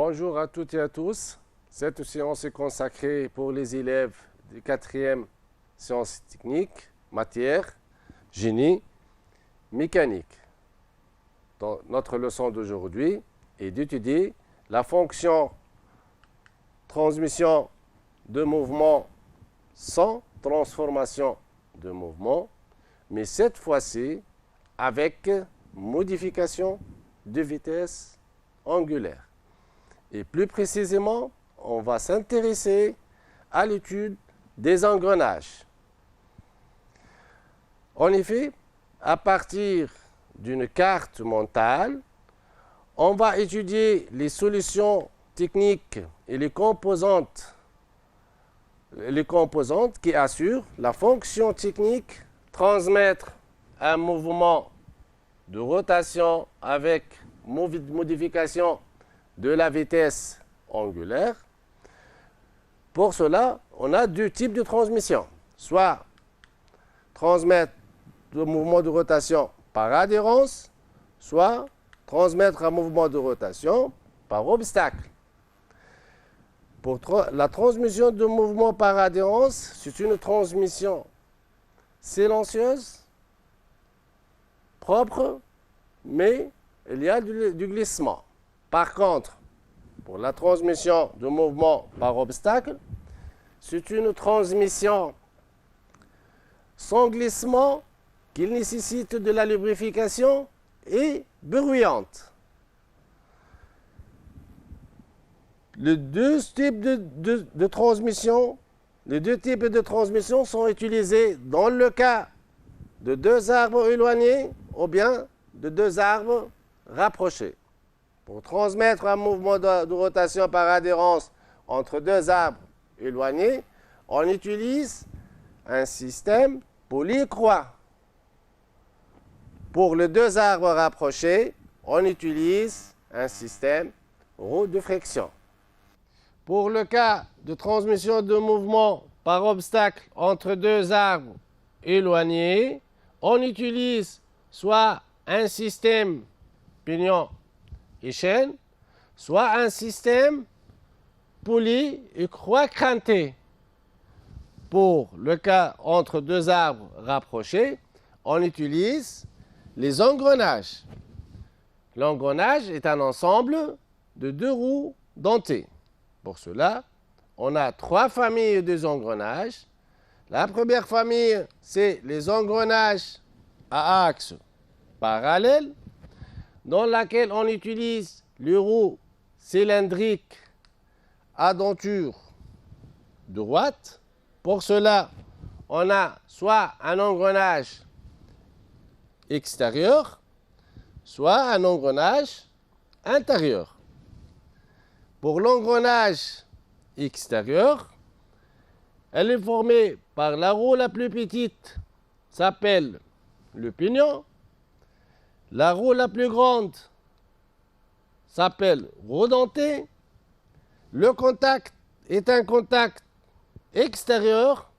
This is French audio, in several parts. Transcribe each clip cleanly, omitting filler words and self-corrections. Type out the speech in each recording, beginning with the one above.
Bonjour à toutes et à tous. Cette séance est consacrée pour les élèves du 4e sciences techniques, matière, génie, mécanique. Donc, notre leçon d'aujourd'hui est d'étudier la fonction transmission de mouvement sans transformation de mouvement, mais cette fois-ci avec modification de vitesse angulaire. Et plus précisément, on va s'intéresser à l'étude des engrenages. En effet, à partir d'une carte mentale, on va étudier les solutions techniques et les composantes qui assurent la fonction technique transmettre un mouvement de rotation avec modification de la vitesse angulaire. Pour cela, on a deux types de transmission. Soit transmettre le mouvement de rotation par adhérence, soit transmettre un mouvement de rotation par obstacle. Pour la transmission de mouvement par adhérence, c'est une transmission silencieuse, propre, mais il y a du glissement. Par contre, pour la transmission de mouvement par obstacle, c'est une transmission sans glissement qui nécessite de la lubrification et bruyante. Les deux types de transmission sont utilisés dans le cas de deux arbres éloignés ou bien de deux arbres rapprochés. Pour transmettre un mouvement de rotation par adhérence entre deux arbres éloignés, on utilise un système polycroix. Pour les deux arbres rapprochés, on utilise un système roue de friction. Pour le cas de transmission de mouvement par obstacle entre deux arbres éloignés, on utilise soit un système pignon et chaîne, soit un système poulie et croix crantée. Pour le cas entre deux arbres rapprochés, on utilise les engrenages. L'engrenage est un ensemble de deux roues dentées. Pour cela, on a trois familles de engrenages. La première famille, c'est les engrenages à axe parallèle, dans laquelle on utilise les roues cylindriques à denture droite. Pour cela, on a soit un engrenage extérieur, soit un engrenage intérieur. Pour l'engrenage extérieur, elle est formée par la roue la plus petite, s'appelle le pignon. La roue la plus grande s'appelle roue dentée. Le contact est un contact extérieur.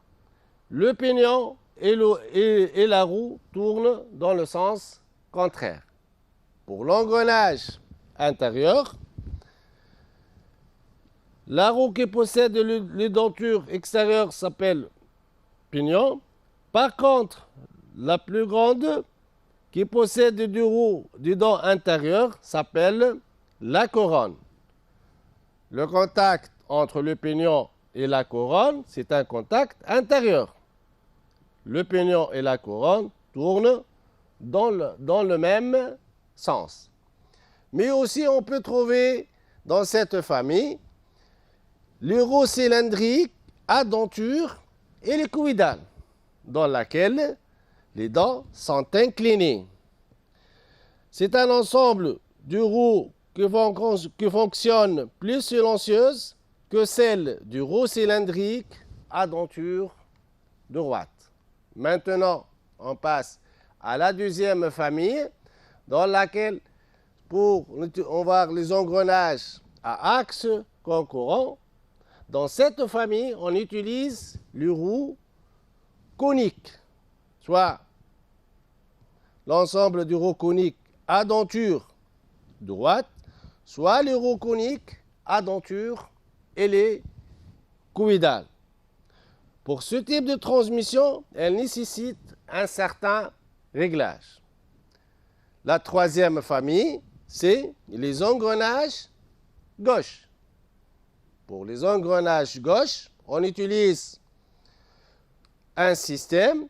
Le pignon et la roue tournent dans le sens contraire. Pour l'engrenage intérieur, la roue qui possède les dentures extérieures s'appelle pignon. Par contre, la plus grande qui possède des dents intérieures s'appelle la couronne. Le contact entre le pignon et la couronne, c'est un contact intérieur. Le pignon et la couronne tournent dans le même sens. Mais aussi, on peut trouver dans cette famille les roues cylindriques à denture hélicoïdale, dans laquelle les dents sont inclinées. C'est un ensemble de roues qui fonctionnent plus silencieuses que celles du roue cylindrique à denture droite. Maintenant, on passe à la deuxième famille, dans laquelle, on va voir les engrenages à axe concurrent. Dans cette famille, on utilise les roues coniques, soit l'ensemble des roues coniques à denture droite, soit les roues coniques adenture et les coïdales. Pour ce type de transmission, elle nécessite un certain réglage. La troisième famille, c'est les engrenages gauche. Pour les engrenages gauche, on utilise un système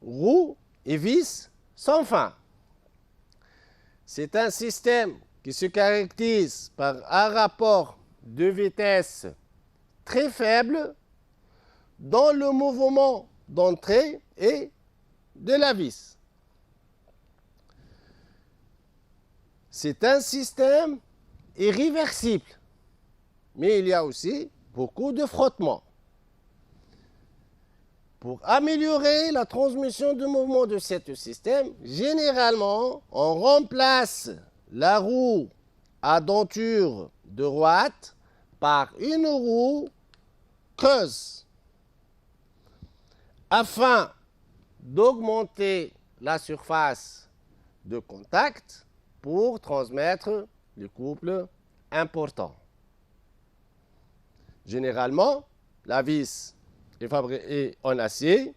roue et vis sans fin. C'est un système qui se caractérise par un rapport de vitesse très faible dans le mouvement d'entrée et de la vis. C'est un système irréversible, mais il y a aussi beaucoup de frottements. Pour améliorer la transmission de mouvement de ce système, généralement, on remplace la roue à denture droite par une roue creuse afin d'augmenter la surface de contact pour transmettre le couple important. Généralement, la vis est fabriquée en acier,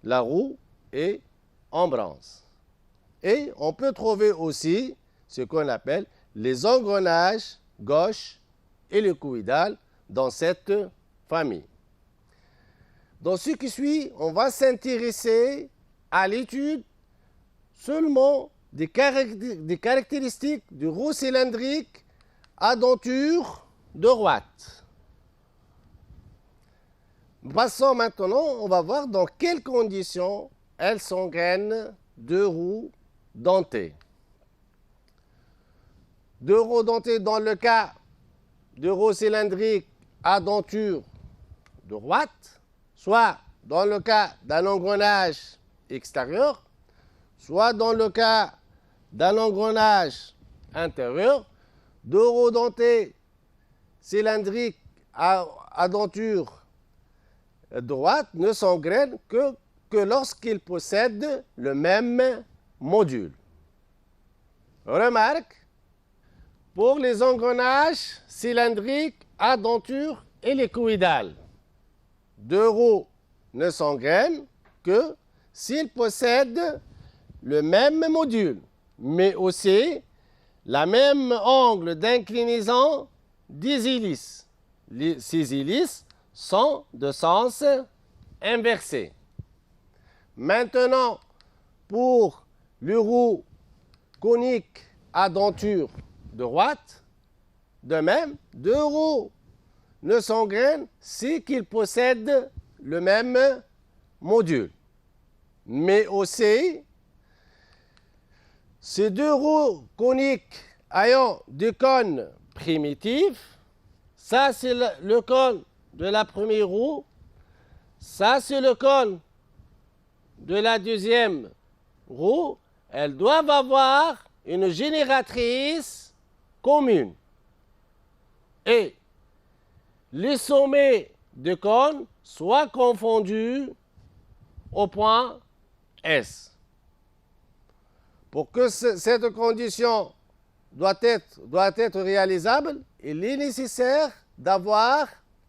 la roue est en bronze. Et on peut trouver aussi ce qu'on appelle les engrenages gauche et le coïdal dans cette famille. Dans ce qui suit, on va s'intéresser à l'étude seulement des caractéristiques du roue cylindrique à denture droite. Passons maintenant, on va voir dans quelles conditions elles s'engrainent deux roues dentées. Deux roues dentées dans le cas de roues cylindriques à denture droite, soit dans le cas d'un engrenage extérieur, soit dans le cas d'un engrenage intérieur. Deux roues dentées cylindriques à denture droite ne s'engrainent que lorsqu'ils possèdent le même module. Remarque, pour les engrenages cylindriques à denture hélicoïdale, deux roues ne s'engrainent que s'ils possèdent le même module, mais aussi la même angle d'inclinaison des hélices. Ces hélices sont de sens inversé. Maintenant, pour le roue conique à denture droite, de même, deux roues ne s'engrainent si qu'ils possèdent le même module. Mais aussi, ces deux roues coniques ayant des cônes primitifs, ça c'est le cône de la première roue, ça c'est le cône de la deuxième roue, elles doivent avoir une génératrice commune. Et les sommets de cône soient confondus au point S. Pour que cette condition doit être réalisable, il est nécessaire d'avoir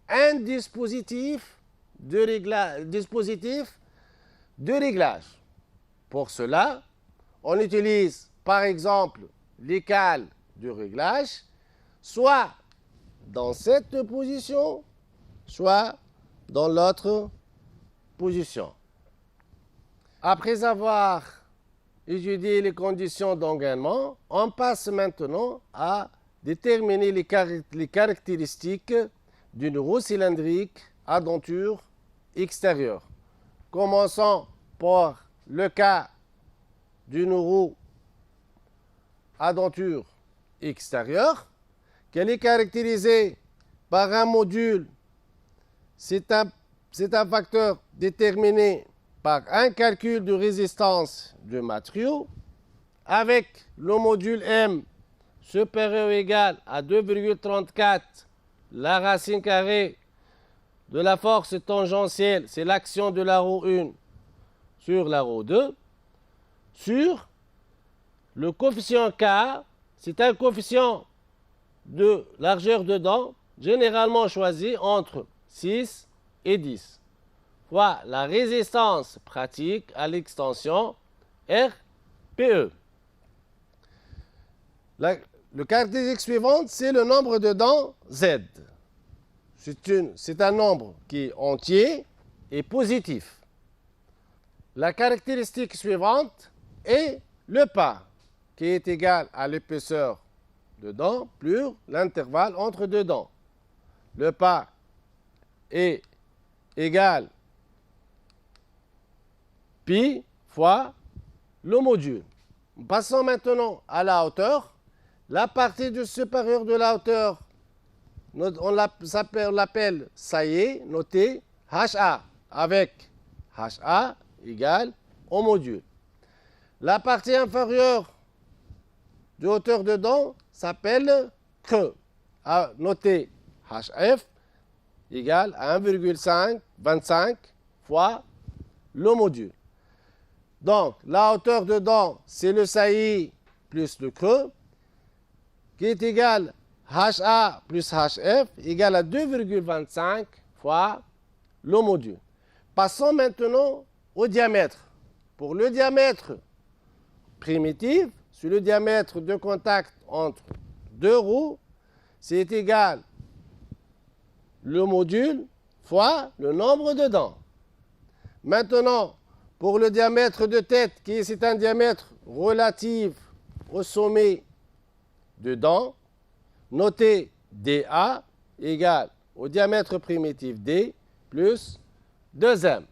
un dispositif de réglage. Pour cela, on utilise par exemple les cales de réglage, soit dans cette position, soit dans l'autre position. Après avoir étudié les conditions d'engrainement, on passe maintenant à déterminer les caractéristiques d'une roue cylindrique à denture extérieure. Commençons par le cas d'une roue à denture extérieure, qu'elle est caractérisée par un module, c'est un facteur déterminé par un calcul de résistance du matériau, avec le module M supérieur ou égal à 2,34, la racine carrée de la force tangentielle, c'est l'action de la roue 1 sur la roue 2, sur le coefficient K, c'est un coefficient de largeur de dents, généralement choisie entre 6 et 10, fois la résistance pratique à l'extension RPE. Le caractéristique suivante, c'est le nombre de dents Z. C'est un nombre qui est entier et positif. La caractéristique suivante est le pas, qui est égal à l'épaisseur de dents plus l'intervalle entre deux dents. Le pas est égal pi fois le module. Passons maintenant à la hauteur. La partie du supérieur de la hauteur, on l'appelle saillie, notée HA, avec HA égale au module. La partie inférieure de hauteur de dents s'appelle creux, noté HF égale à 1,25 fois le module. Donc, la hauteur de dents, c'est le saillie plus le creux, qui est égal HA plus HF égale à 2,25 fois le module. Passons maintenant au diamètre. Pour le diamètre primitif, sur le diamètre de contact entre deux roues, c'est égal le module fois le nombre de dents. Maintenant, pour le diamètre de tête, c'est un diamètre relatif au sommet de dents, notez DA égale au diamètre primitif D plus 2M.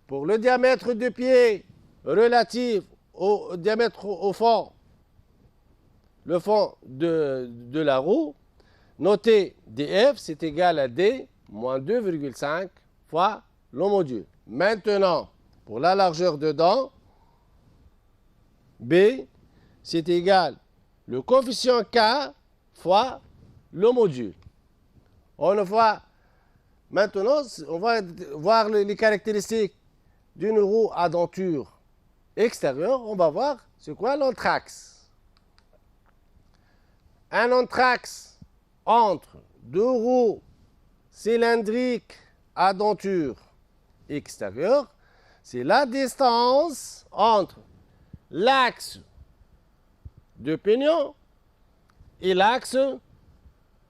Pour le diamètre de pied relatif au diamètre au fond, le fond de la roue, notez DF, c'est égal à D moins 2,5 fois le module. Maintenant, pour la largeur de dents, B, c'est égal le coefficient K fois le module. Maintenant, on va voir les caractéristiques d'une roue à denture extérieure. On va voir c'est quoi l'anthrax. Un anthrax entre deux roues cylindriques à denture extérieure, c'est la distance entre l'axe de pignon et l'axe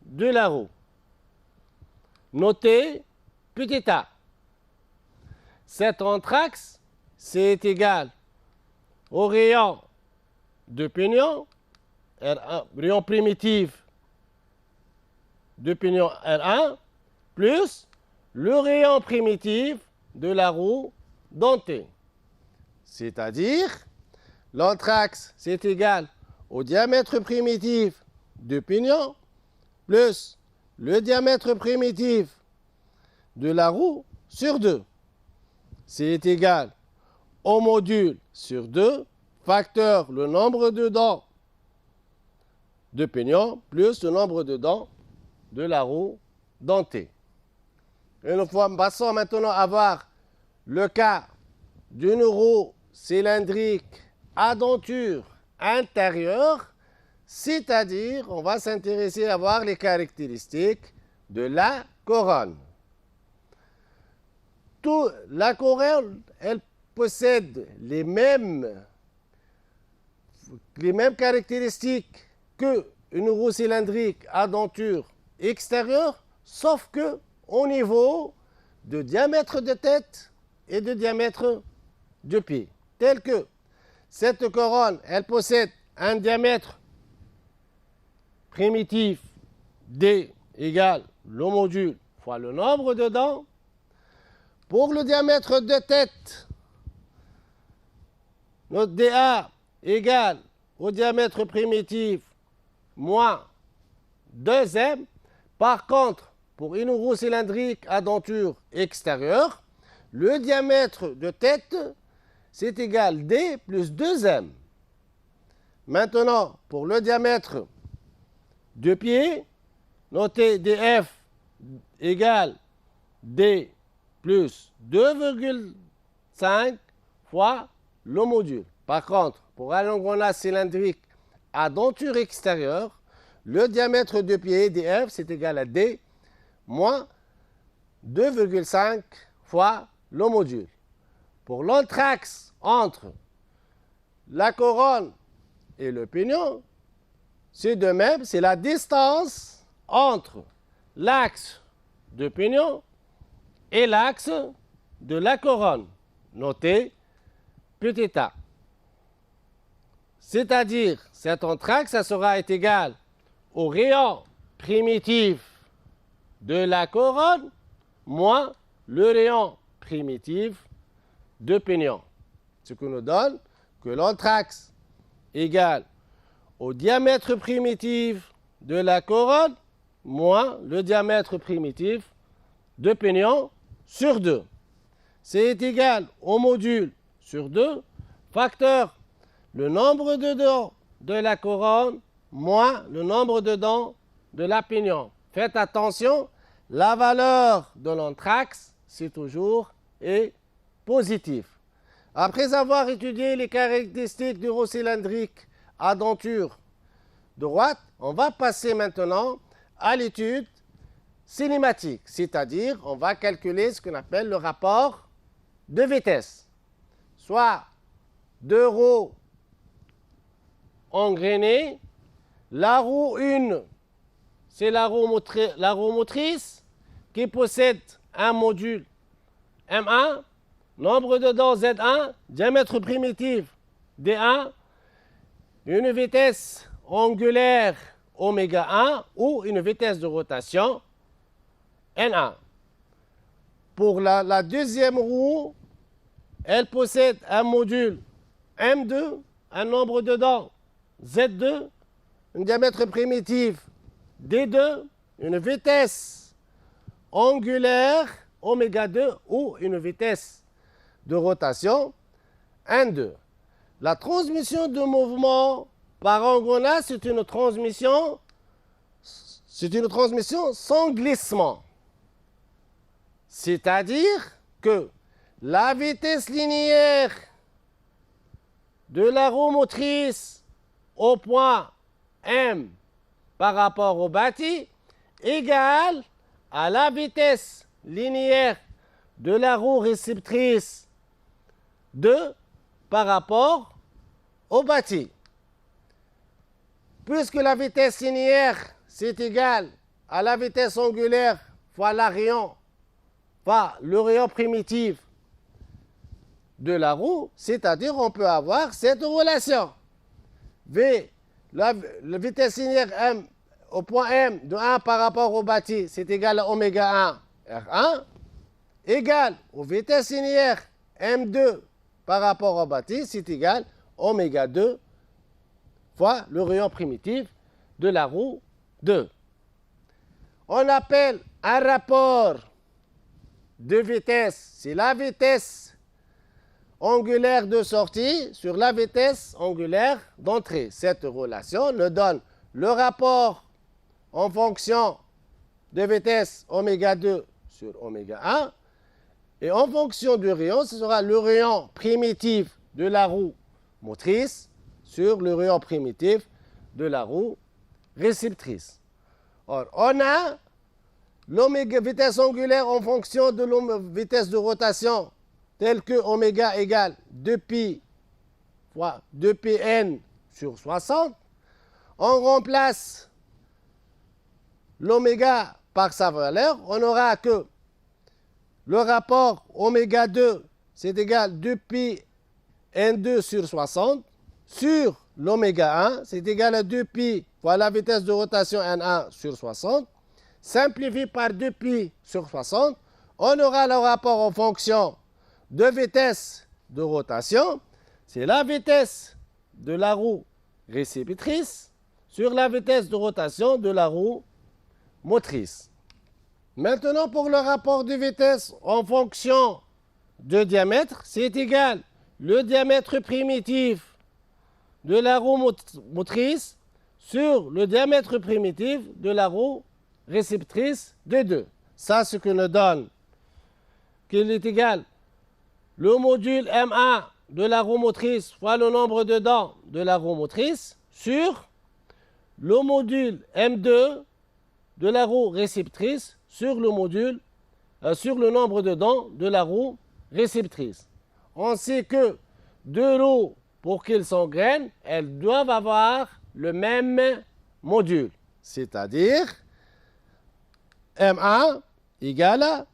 de la roue. Notez petit a. Cet anthrax, c'est égal au rayon de pignon, R1, rayon primitif de pignon R1, plus le rayon primitif de la roue dentée. C'est-à-dire, l'anthrax, c'est égal au diamètre primitif de pignon plus le diamètre primitif de la roue sur 2. C'est égal au module sur 2, facteur le nombre de dents de pignon plus le nombre de dents de la roue dentée. Et nous passons maintenant à voir le cas d'une roue cylindrique à denture intérieure, c'est-à-dire on va s'intéresser à voir les caractéristiques de la couronne. La couronne, elle possède les mêmes caractéristiques qu'une roue cylindrique à denture extérieure, sauf que au niveau de diamètre de tête et de diamètre de pied. Tel que cette couronne, elle possède un diamètre primitif D égale le module fois le nombre de dents. Pour le diamètre de tête, notre DA égale au diamètre primitif moins 2M. Par contre, pour une roue cylindrique à denture extérieure, le diamètre de tête, c'est égal D plus 2M. Maintenant, pour le diamètre de pied, notez DF égale D plus 2,5 fois le module. Par contre, pour un engrenage cylindrique à denture extérieure, le diamètre de pied df, c'est égal à d moins 2,5 fois le module. Pour l'entraxe entre la couronne et le pignon, c'est de même, c'est la distance entre l'axe de pignon et l'axe de la couronne, noté petit a. C'est-à-dire, cet entraxe, ça sera égal au rayon primitif de la couronne moins le rayon primitif de pignon. Ce qui nous donne que l'entraxe égale au diamètre primitif de la couronne moins le diamètre primitif de pignon sur 2. C'est égal au module sur 2, facteur le nombre de dents de la couronne moins le nombre de dents de la pignon. Faites attention, la valeur de l'entraxe, c'est toujours est positif. Après avoir étudié les caractéristiques du rond cylindrique à denture droite, on va passer maintenant à l'étude cinématique, c'est-à-dire on va calculer ce qu'on appelle le rapport de vitesse, soit deux roues engrainées. La roue 1, c'est la roue motrice qui possède un module M1, nombre de dents Z1, diamètre primitif D1, une vitesse angulaire oméga 1 ou une vitesse de rotation N1. Pour la deuxième roue, elle possède un module M2, un nombre de dents Z2, un diamètre primitif D2, une vitesse angulaire oméga 2 ou une vitesse de rotation N2. La transmission de mouvement par engrenage, c'est une transmission sans glissement. C'est-à-dire que la vitesse linéaire de la roue motrice au point M par rapport au bâti égale à la vitesse linéaire de la roue réceptrice 2 par rapport au bâti. Puisque la vitesse linéaire, c'est égal à la vitesse angulaire fois le rayon primitif de la roue, c'est-à-dire on peut avoir cette relation. La vitesse linéaire M au point M de 1 par rapport au bâti, c'est égal à oméga 1 R1, égal aux vitesses linéaires M2 par rapport au bâti, c'est égal à oméga 2 fois le rayon primitif de la roue 2. On appelle un rapport de vitesse, c'est la vitesse angulaire de sortie sur la vitesse angulaire d'entrée. Cette relation nous donne le rapport en fonction de vitesse oméga 2 sur oméga 1. Et en fonction du rayon, ce sera le rayon primitif de la roue motrice sur le rayon primitif de la roue réceptrice. Or, on a l'oméga vitesse angulaire en fonction de la vitesse de rotation telle que oméga égale 2pi fois 2pn sur 60. On remplace l'oméga par sa valeur. On aura que le rapport oméga 2, c'est égal à 2pi n2 sur 60 sur l'oméga 1, c'est égal à 2pi fois la vitesse de rotation n1 sur 60. Simplifié par 2pi sur 60, on aura le rapport en fonction de vitesse de rotation. C'est la vitesse de la roue réceptrice sur la vitesse de rotation de la roue motrice. Maintenant, pour le rapport de vitesse en fonction de diamètre, c'est égal le diamètre primitif de la roue motrice sur le diamètre primitif de la roue réceptrice de 2. Ça, ce que nous donne qu'il est égal le module M1 de la roue motrice fois le nombre de dents de la roue motrice sur le module M2 de la roue réceptrice sur le module, sur le nombre de dents de la roue réceptrice. On sait que deux roues, pour qu'ils s'engrainent, elles doivent avoir le même module, c'est-à-dire M1 égale à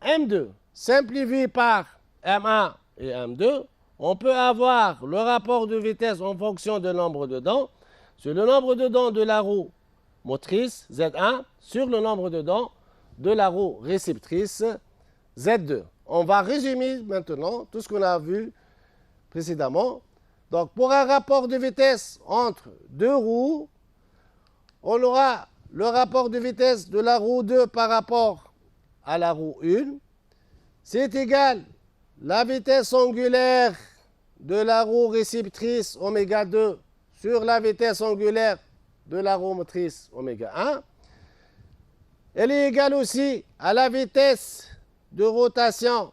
M2. Simplifié par M1 et M2, on peut avoir le rapport de vitesse en fonction du nombre de dents sur le nombre de dents de la roue motrice Z1 sur le nombre de dents de la roue réceptrice Z2. On va résumer maintenant tout ce qu'on a vu précédemment. Donc, pour un rapport de vitesse entre deux roues, on aura le rapport de vitesse de la roue 2 par rapport à la roue 1. C'est égal la vitesse angulaire de la roue réceptrice oméga 2 sur la vitesse angulaire de la roue motrice oméga 1. Elle est égale aussi à la vitesse de rotation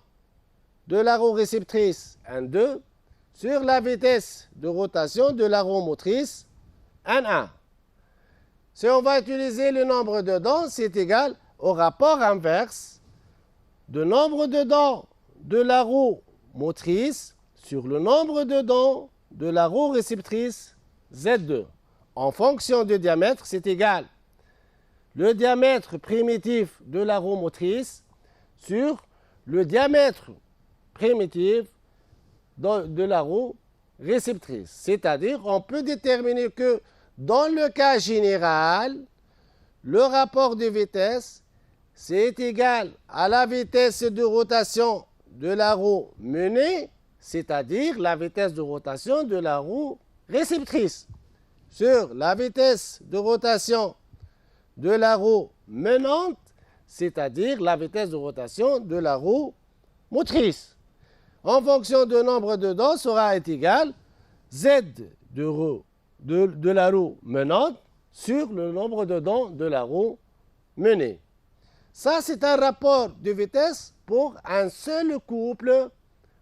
de la roue réceptrice N2 sur la vitesse de rotation de la roue motrice N1. Si on va utiliser le nombre de dents, c'est égal au rapport inverse de nombre de dents de la roue motrice sur le nombre de dents de la roue réceptrice Z2. En fonction du diamètre, c'est égal le diamètre primitif de la roue motrice sur le diamètre primitif de la roue réceptrice. C'est-à-dire, on peut déterminer que dans le cas général, le rapport de vitesse, c'est égal à la vitesse de rotation de la roue menée, c'est-à-dire la vitesse de rotation de la roue réceptrice, sur la vitesse de rotation de la roue menante, c'est-à-dire la vitesse de rotation de la roue motrice. En fonction du nombre de dents, sera égal Z de la roue menante sur le nombre de dents de la roue menée. Ça, c'est un rapport de vitesse pour un seul couple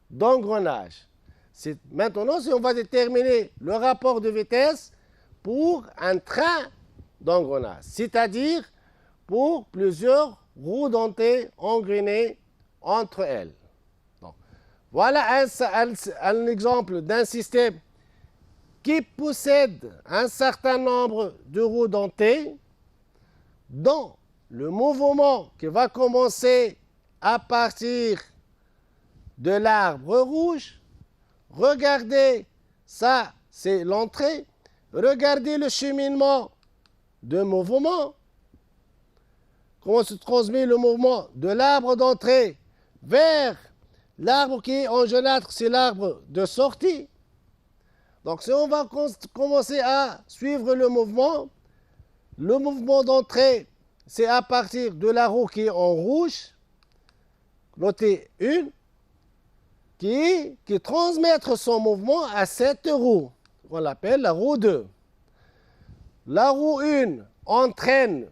d'engrenages. Maintenant, si on va déterminer le rapport de vitesse pour un train d'engrenage, c'est-à-dire pour plusieurs roues dentées engrenées entre elles. Donc, voilà un exemple d'un système qui possède un certain nombre de roues dentées dont le mouvement qui va commencer à partir de l'arbre rouge. Regardez, ça c'est l'entrée. Regardez le cheminement de mouvement. Comment se transmet le mouvement de l'arbre d'entrée vers l'arbre qui est en jaunâtre, c'est l'arbre de sortie. Donc si on va commencer à suivre le mouvement d'entrée, c'est à partir de la roue qui est en rouge, notez 1, qui transmettre son mouvement à cette roue. On l'appelle la roue 2. La roue 1 entraîne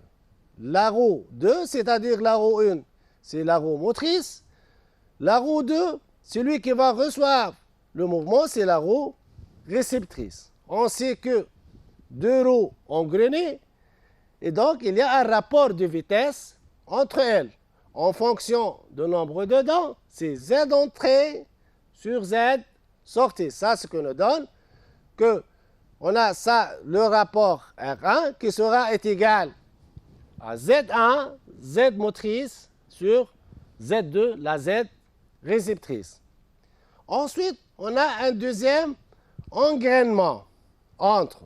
la roue 2, c'est-à-dire la roue 1, c'est la roue motrice. La roue 2, celui qui va recevoir le mouvement, c'est la roue réceptrice. On sait que deux roues engrenées, et donc il y a un rapport de vitesse entre elles. En fonction du nombre de dents, c'est Z entrée sur Z sortie. Ça, ce que nous donne que on a ça, le rapport R1 qui sera égal à Z1, Z motrice sur Z2, la Z réceptrice. Ensuite, on a un deuxième engrainement entre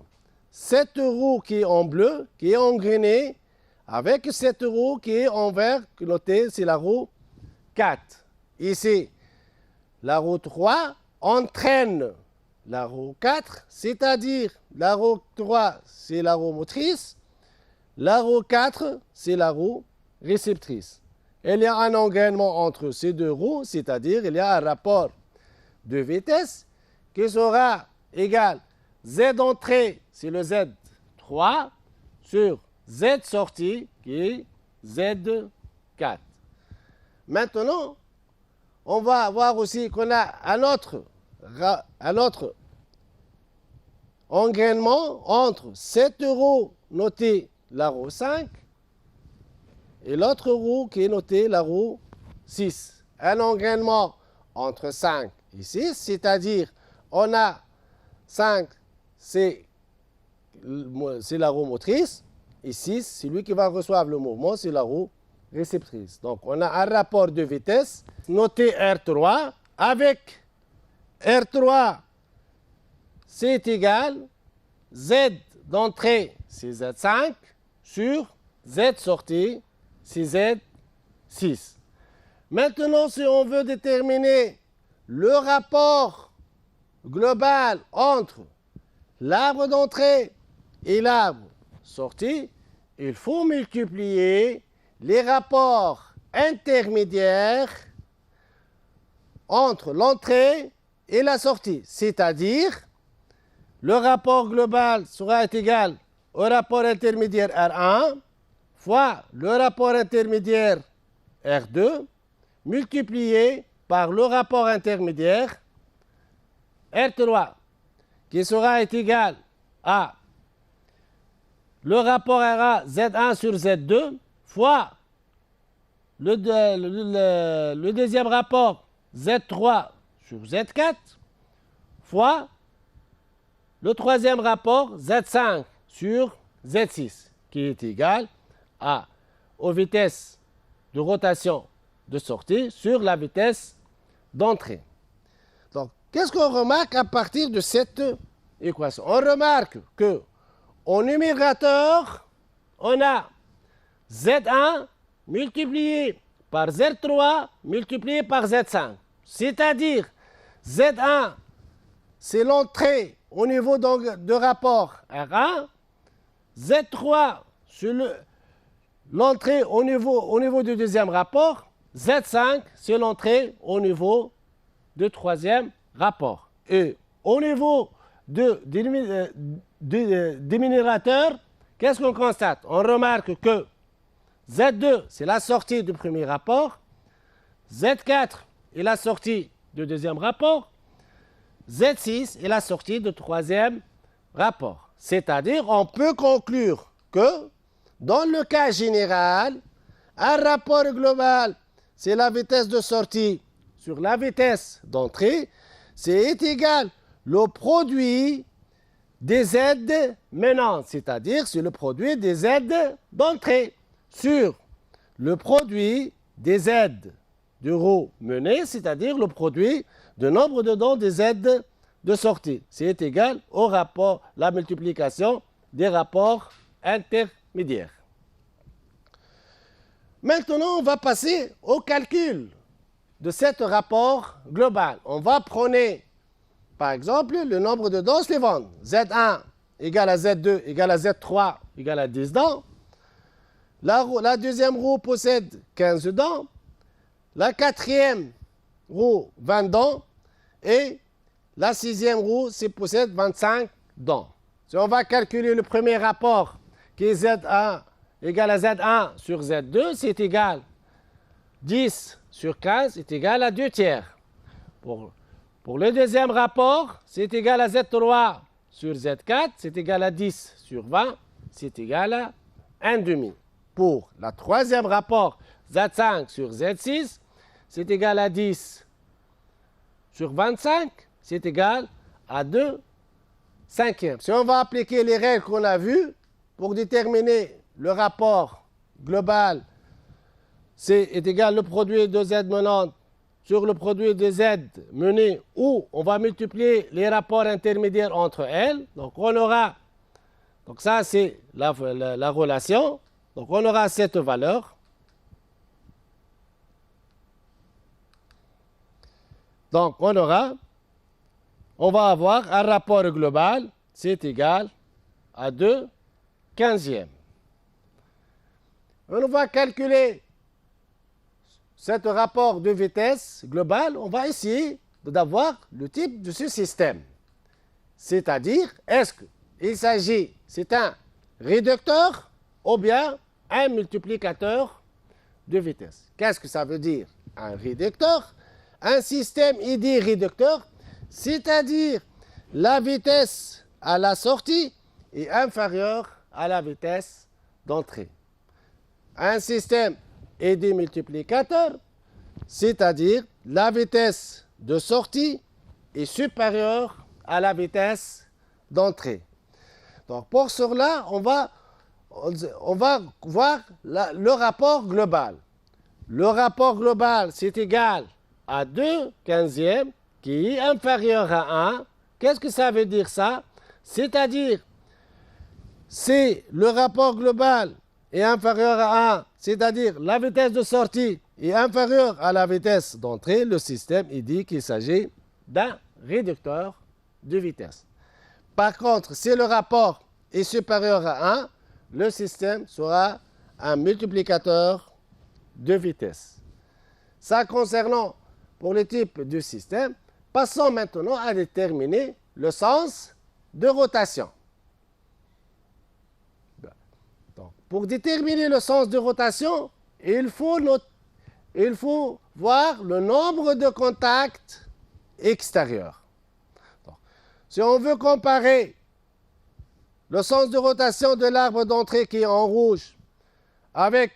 cette roue qui est en bleu, qui est engrainée, avec cette roue qui est en vert, notée, c'est la roue 4. Ici, la roue 3 entraîne la roue 4, c'est-à-dire la roue 3, c'est la roue motrice, la roue 4, c'est la roue réceptrice. Il y a un engrainement entre ces deux roues, c'est-à-dire il y a un rapport de vitesse qui sera égal Z entrée, c'est le Z3, sur Z sortie, qui est Z4. Maintenant, on va voir aussi qu'on a un autre engrainement entre 7 euros noté la roue 5 et l'autre roue qui est notée la roue 6. Un engrainement entre 5 et 6, c'est-à-dire on a 5, c'est la roue motrice, et 6, c'est lui qui va recevoir le mouvement, c'est la roue réceptrice. Donc on a un rapport de vitesse noté R3 avec R3, c'est égal Z d'entrée, c'est Z5, sur Z sortie, c'est Z6. Maintenant, si on veut déterminer le rapport global entre l'arbre d'entrée et l'arbre sortie, il faut multiplier les rapports intermédiaires entre l'entrée et la sortie. C'est-à-dire, le rapport global sera égal au rapport intermédiaire R1 fois le rapport intermédiaire R2 multiplié par le rapport intermédiaire R3 qui sera égal à le rapport RA Z1 sur Z2 fois le deuxième rapport Z3 sur Z4 fois le troisième rapport Z5 sur Z6 qui est égal aux vitesses de rotation de sortie sur la vitesse d'entrée. Donc, qu'est-ce qu'on remarque à partir de cette équation? On remarque que au numérateur, on a Z1 multiplié par Z3 multiplié par Z5. C'est-à-dire, Z1, c'est l'entrée au niveau de rapport R1. Z3, c'est l'entrée au niveau du deuxième rapport. Z5, c'est l'entrée au niveau du troisième rapport. Et au niveau du dénominateur, qu'est-ce qu'on constate? On remarque que Z2, c'est la sortie du premier rapport. Z4 est la sortie du deuxième rapport. Z6 est la sortie du troisième rapport. C'est-à-dire, on peut conclure que, dans le cas général, un rapport global, c'est la vitesse de sortie sur la vitesse d'entrée, c'est égal au produit des Z menantes, c'est-à-dire c'est le produit des Z d'entrée sur le produit des Z de roue menée, c'est-à-dire le produit du nombre de dents des Z de sortie. C'est égal au rapport, la multiplication des rapports intermédiaires. Maintenant, on va passer au calcul de ce rapport global. On va prendre, par exemple, le nombre de dents suivantes. Z1 égale à Z2 égale à Z3 égale à 10 dents. La deuxième roue possède 15 dents. La quatrième roue, 20 dents. Et la sixième roue possède 25 dents. Si on va calculer le premier rapport, qui est Z1 égale à Z1 sur Z2, c'est égal 10 sur 15 est égal à 2 tiers. Pour le deuxième rapport, c'est égal à Z3 sur Z4, c'est égal à 10 sur 20, c'est égal à 1 demi. Pour le troisième rapport, Z5 sur Z6, c'est égal à 10 sur 25, c'est égal à 2 cinquièmes. Si on va appliquer les règles qu'on a vues pour déterminer le rapport global, est égal le produit de Z menante sur le produit de Z mené, où on va multiplier les rapports intermédiaires entre elles. Donc on aura, donc ça c'est la relation, donc on aura cette valeur. Donc on va avoir un rapport global, c'est égal à 2 quinzièmes. On va calculer ce rapport de vitesse globale, on va essayer d'avoir le type de ce système. C'est-à-dire, est-ce qu'il s'agit, c'est un réducteur ou bien un multiplicateur de vitesse? Qu'est-ce que ça veut dire? Un réducteur, un système ID réducteur, c'est-à-dire la vitesse à la sortie est inférieur à la vitesse d'entrée. Un système est démultiplicateur, c'est-à-dire la vitesse de sortie est supérieure à la vitesse d'entrée. Donc pour cela, on va voir le rapport global. Le rapport global, c'est égal à 2/15 qui est inférieur à 1. Qu'est-ce que ça veut dire ça? C'est-à-dire, si le rapport global est inférieur à 1, c'est-à-dire la vitesse de sortie est inférieure à la vitesse d'entrée, le système il dit qu'il s'agit d'un réducteur de vitesse. Par contre, si le rapport est supérieur à 1, le système sera un multiplicateur de vitesse. Ça concernant pour le type de système, passons maintenant à déterminer le sens de rotation. Donc, pour déterminer le sens de rotation, il faut voir le nombre de contacts extérieurs. Donc, si on veut comparer le sens de rotation de l'arbre d'entrée qui est en rouge avec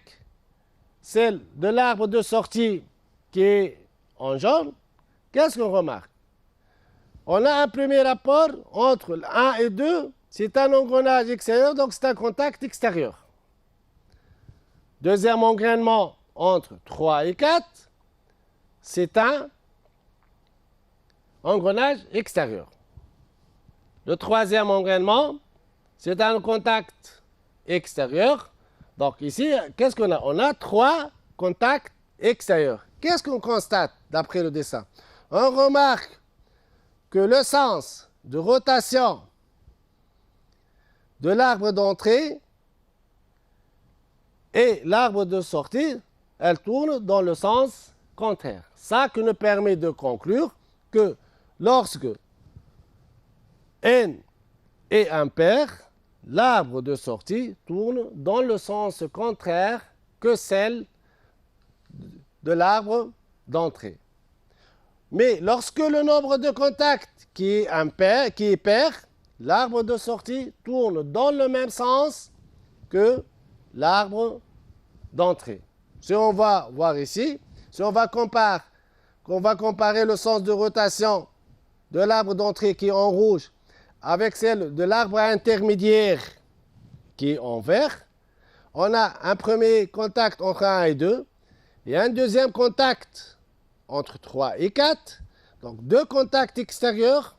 celle de l'arbre de sortie qui est en jaune, qu'est-ce qu'on remarque? On a un premier rapport entre 1 et 2, c'est un engrenage extérieur, donc c'est un contact extérieur. Deuxième engrainement entre 3 et 4, c'est un engrenage extérieur. Le troisième engrainement, c'est un contact extérieur. Donc ici, qu'est-ce qu'on a? On a 3 contacts extérieurs. Qu'est-ce qu'on constate d'après le dessin? On remarque que le sens de rotation de l'arbre d'entrée et l'arbre de sortie, elle tourne dans le sens contraire. Ça qui nous permet de conclure que lorsque n est impair, l'arbre de sortie tourne dans le sens contraire que celle de l'arbre d'entrée. Mais lorsque le nombre de contacts qui est pair, l'arbre de sortie tourne dans le même sens que l'arbre d'entrée. Si on va voir ici, si on va comparer le sens de rotation de l'arbre d'entrée qui est en rouge avec celle de l'arbre intermédiaire qui est en vert, on a un premier contact entre 1 et 2 et un deuxième contact entre 3 et 4. Donc 2 contacts extérieurs.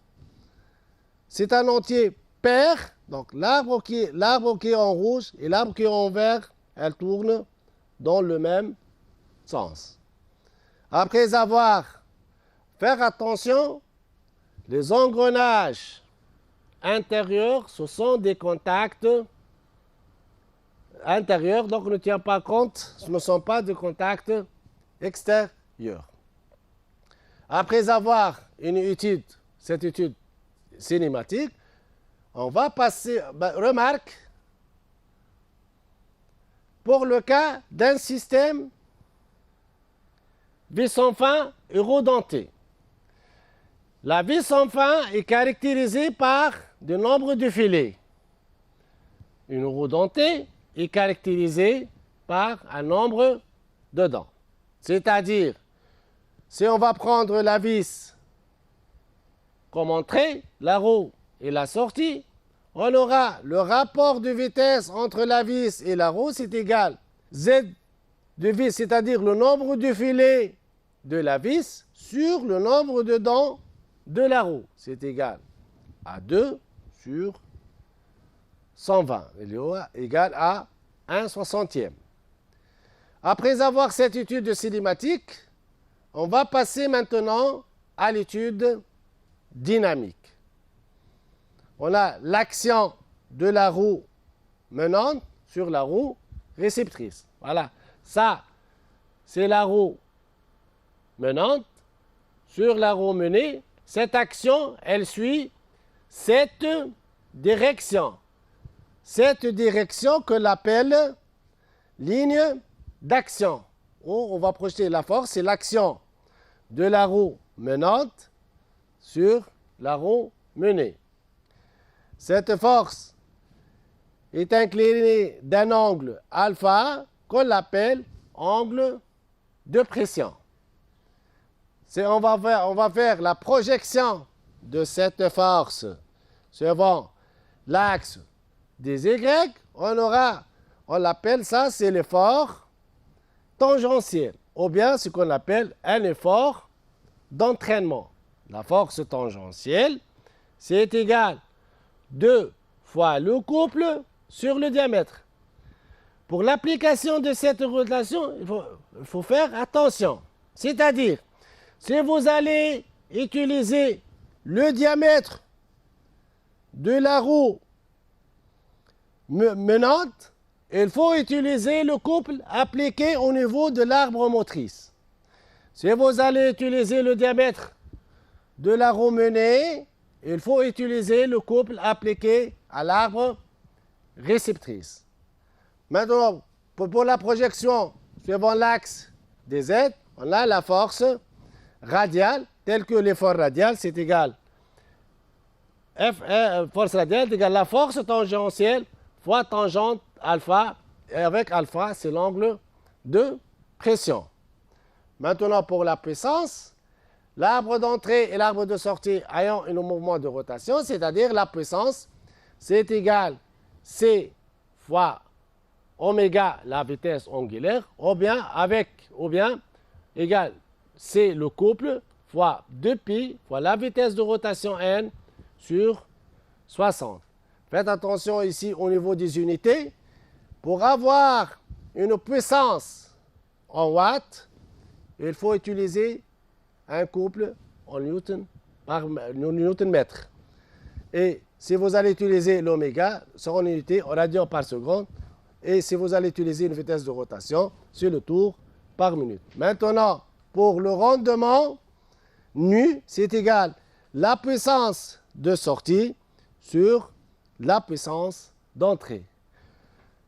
C'est un entier pair. Donc l'arbre qui est en rouge et l'arbre qui est en vert, elles tournent dans le même sens. Après avoir fait attention, les engrenages intérieurs, ce sont des contacts intérieurs, donc on ne tient pas compte, ce ne sont pas des contacts extérieurs. Après avoir cette étude cinématique, on va passer, remarque, pour le cas d'un système vis sans fin et rodenté. La vis sans fin est caractérisée par le nombre de filets. Une roue dentée est caractérisée par un nombre de dents. C'est-à-dire, si on va prendre la vis comme entrée, la roue et la sortie, on aura le rapport de vitesse entre la vis et la roue, c'est égal Z de vis, c'est-à-dire le nombre de filets de la vis sur le nombre de dents de la roue. C'est égal à 2 sur 120. Il est égal à 1/60. Après avoir cette étude cinématique, on va passer maintenant à l'étude dynamique. On a l'action de la roue menante sur la roue réceptrice. Voilà, ça, c'est la roue menante sur la roue menée. Cette action, elle suit cette direction. Cette direction que l'on appelle ligne d'action. On va projeter la force, c'est l'action de la roue menante sur la roue menée. Cette force est inclinée d'un angle alpha qu'on appelle angle de pression. On va faire la projection de cette force suivant l'axe des Y. On l'appelle ça, c'est l'effort tangentiel, ou bien ce qu'on appelle un effort d'entraînement. La force tangentielle, c'est égal 2 fois le couple sur le diamètre. Pour l'application de cette relation, il faut faire attention. C'est-à-dire, si vous allez utiliser le diamètre de la roue menante, il faut utiliser le couple appliqué au niveau de l'arbre motrice. Si vous allez utiliser le diamètre de la roue menée, il faut utiliser le couple appliqué à l'arbre réceptrice. Maintenant, pour la projection suivant l'axe des Z, on a la force radiale, telle que l'effort radial, c'est égal. Force radiale est égale la force tangentielle fois tangente alpha, et avec alpha, c'est l'angle de pression. Maintenant, pour la puissance, l'arbre d'entrée et l'arbre de sortie ayant un mouvement de rotation, c'est-à-dire la puissance, c'est égal C fois oméga, la vitesse angulaire, ou bien égal C le couple fois 2pi fois la vitesse de rotation n sur 60. Faites attention ici au niveau des unités. Pour avoir une puissance en watts, il faut utiliser un couple en newton par newton mètre. Et si vous allez utiliser l'oméga, c'est en unité, en radian par seconde. Et si vous allez utiliser une vitesse de rotation, c'est le tour par minute. Maintenant, pour le rendement nu, c'est égal la puissance de sortie sur la puissance d'entrée.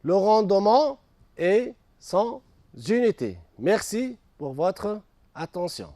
Le rendement est sans unité. Merci pour votre attention.